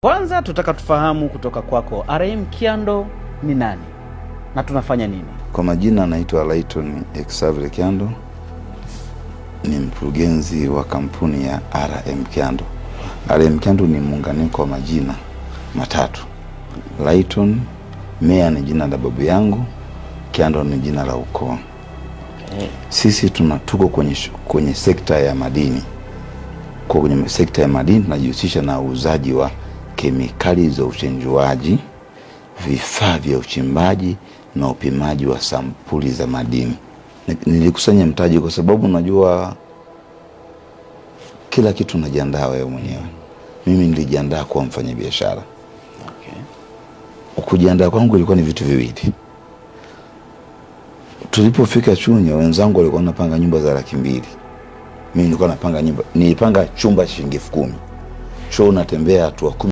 Kwanza tutaka tufahamu kutoka kwako, RM Kyando ni nani na tunafanya nini? Kwa majina naitwa Layton Xavier Kyando, ni mkurugenzi wa kampuni ya RM Kyando. RM Kyando ni muunganiko wa majina matatu. Layton, Mea ni jina la babu yangu, Kyando ni jina la ukoo. Sisi tuko kwenye sekta ya madini. Kwenye sekta ya madini tunajihusisha na uuzaji wa kemikali za uchenjuaji, vifaa vya uchimbaji na upimaji wa sampuli za madini. Nilikusanya mtaji kwa sababu najua kila kitu unajiandaa wewe mwenyewe. Mimi nilijiandaa kuwa mfanyabiashara. Kujiandaa kwangu ilikuwa ni vitu viwili. Tulipofika Chunya, wenzangu walikuwa wanapanga nyumba za $200,000. Mimi nilikuwa napanga nyumba, nilipanga chumba shilingi 10,000. Choo unatembea hatua 10.